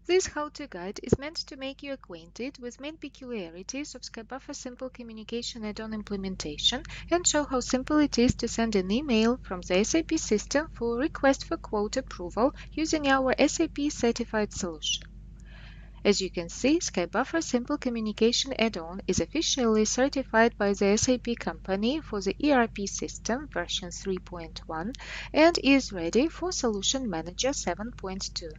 This how-to guide is meant to make you acquainted with main peculiarities of Skybuffer Simple Communication add-on implementation and show how simple it is to send an email from the SAP system for a request for quote approval using our SAP certified solution. As you can see, Skybuffer Simple Communication add-on is officially certified by the SAP company for the ERP system version 3.1 and is ready for Solution Manager 7.2.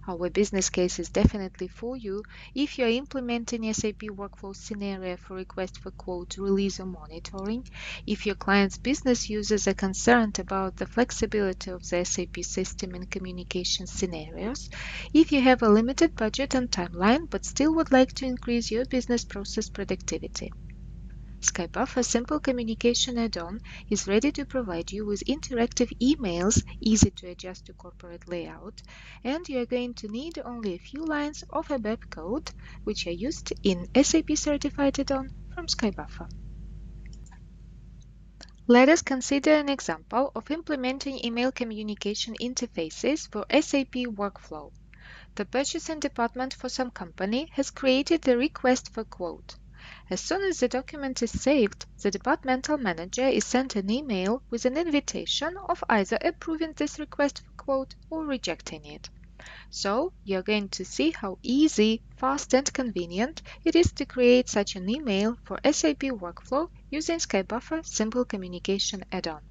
Our business case is definitely for you if you are implementing SAP workflow scenario for request for quote, release, or monitoring, if your client's business users are concerned about the flexibility of the SAP system in communication scenarios, if you have a limited budget and timeline but still would like to increase your business process productivity. Skybuffer Simple Communication add-on is ready to provide you with interactive emails, easy to adjust to corporate layout, and you are going to need only a few lines of ABAP code, which are used in SAP Certified add-on from Skybuffer. Let us consider an example of implementing email communication interfaces for SAP workflow. The purchasing department for some company has created a request for quote. As soon as the document is saved, the departmental manager is sent an email with an invitation of either approving this request for quote or rejecting it. So, you're going to see how easy, fast, and convenient it is to create such an email for SAP workflow using Skybuffer Simple Communication add-on.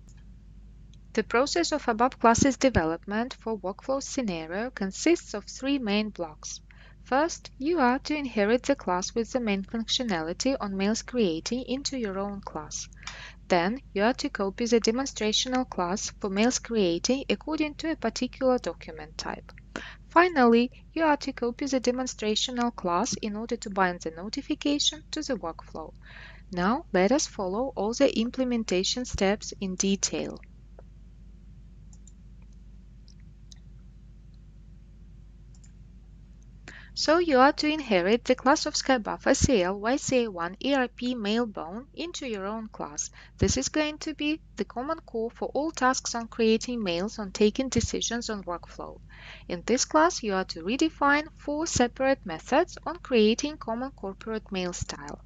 The process of ABAP classes development for workflow scenario consists of three main blocks. First, you are to inherit the class with the main functionality on mails creating into your own class. Then, you are to copy the demonstrational class for mails creating according to a particular document type. Finally, you are to copy the demonstrational class in order to bind the notification to the workflow. Now, let us follow all the implementation steps in detail. So you are to inherit the class of Skybuffer CL YCA1 ERP Mailbone into your own class. This is going to be the common core for all tasks on creating mails on taking decisions on workflow. In this class, you are to redefine 4 separate methods on creating common corporate mail style.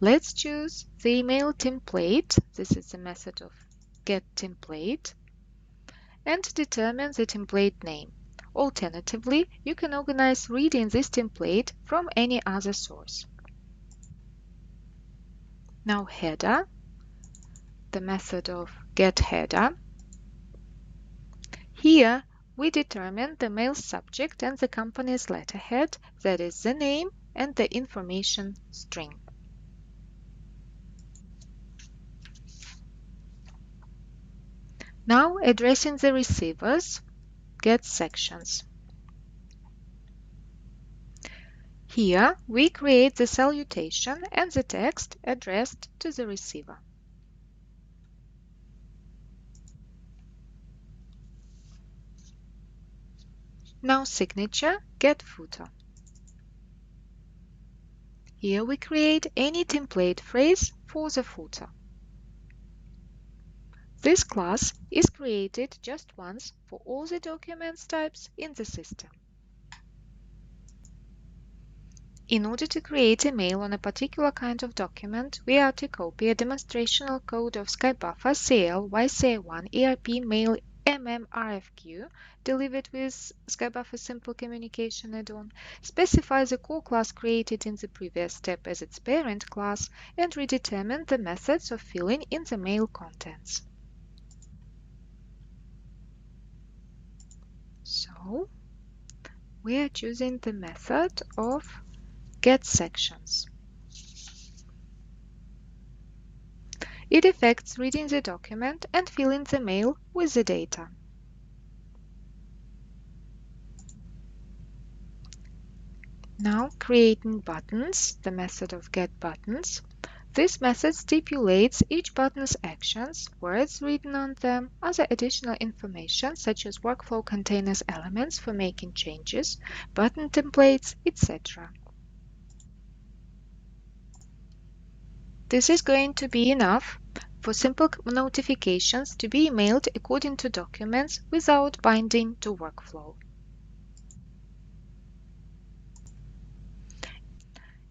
Let's choose the email template. This is the method of getTemplate, and determine the template name. Alternatively, you can organize reading this template from any other source. Now header, the method of getHeader. Here we determine the mail subject and the company's letterhead, that is the name and the information string. Now addressing the receivers, getSections. Here we create the salutation and the text addressed to the receiver. Now signature, getFooter. Here we create any template phrase for the footer. This class is created just once for all the documents types in the system. In order to create a mail on a particular kind of document, we are to copy a demonstrational code of Skybuffer CL YCA1 ERP Mail MMRFQ delivered with Skybuffer Simple Communication add-on, specify the core class created in the previous step as its parent class, and redetermine the methods of filling in the mail contents. So, we are choosing the method of getSections. It affects reading the document and filling the mail with the data. Now creating buttons, the method of getButtons. This method stipulates each button's actions, words written on them, other additional information such as workflow containers elements for making changes, button templates, etc. This is going to be enough for simple notifications to be emailed according to documents without binding to workflow.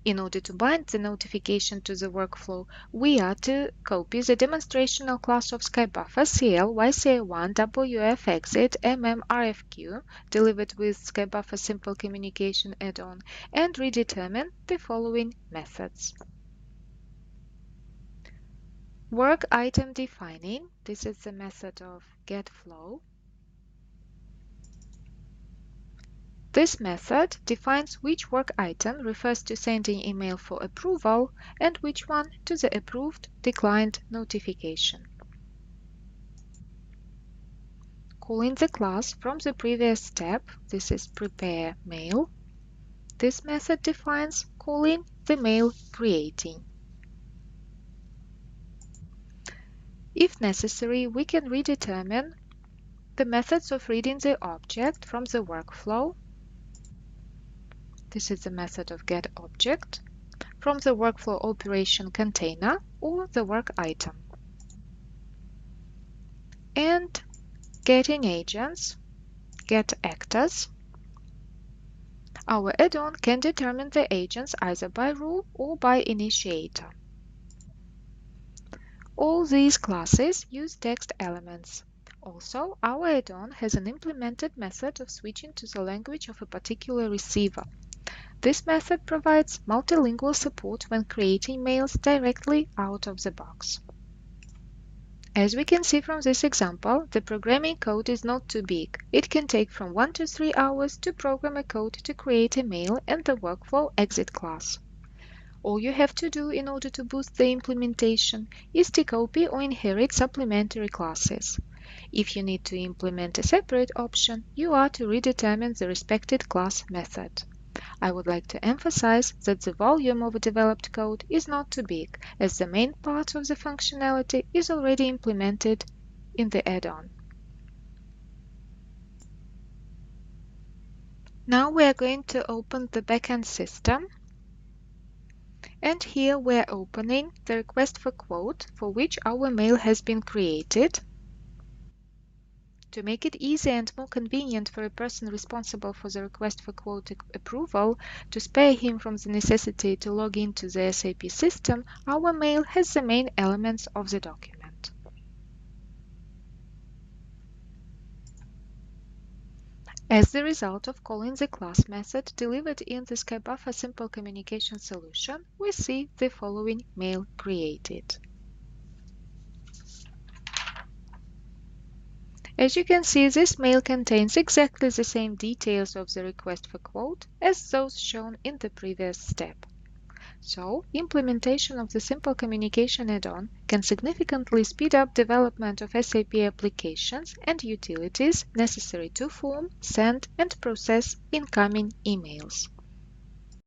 In order to bind the notification to the workflow, we are to copy the demonstrational class of Skybuffer CL YCA1 WFExit MMRFQ delivered with Skybuffer Simple Communication add-on and redetermine the following methods. Work item defining. This is the method of getFlow. This method defines which work item refers to sending email for approval and which one to the approved declined notification. Calling the class from the previous step, this is prepare mail. This method defines calling the mail creating. If necessary, we can redetermine the methods of reading the object from the workflow. This is the method of getObject from the workflow operation container or the work item. And getting agents, getActors. Our add-on can determine the agents either by rule or by initiator. All these classes use text elements. Also, our add-on has an implemented method of switching to the language of a particular receiver. This method provides multilingual support when creating mails directly out of the box. As we can see from this example, the programming code is not too big. It can take from 1 to 3 hours to program a code to create a mail and the workflow exit class. All you have to do in order to boost the implementation is to copy or inherit supplementary classes. If you need to implement a separate option, you are to redetermine the respected class method. I would like to emphasize that the volume of a developed code is not too big, as the main part of the functionality is already implemented in the add-on. Now we are going to open the backend system. And here we are opening the request for quote for which our mail has been created. To make it easier and more convenient for a person responsible for the request for quote approval to spare him from the necessity to log into the SAP system, our mail has the main elements of the document. As the result of calling the class method delivered in the Skybuffer Simple Communication solution, we see the following mail created. As you can see, this mail contains exactly the same details of the request for quote as those shown in the previous step. So, implementation of the Simple Communication add-on can significantly speed up development of SAP applications and utilities necessary to form, send, and process incoming emails.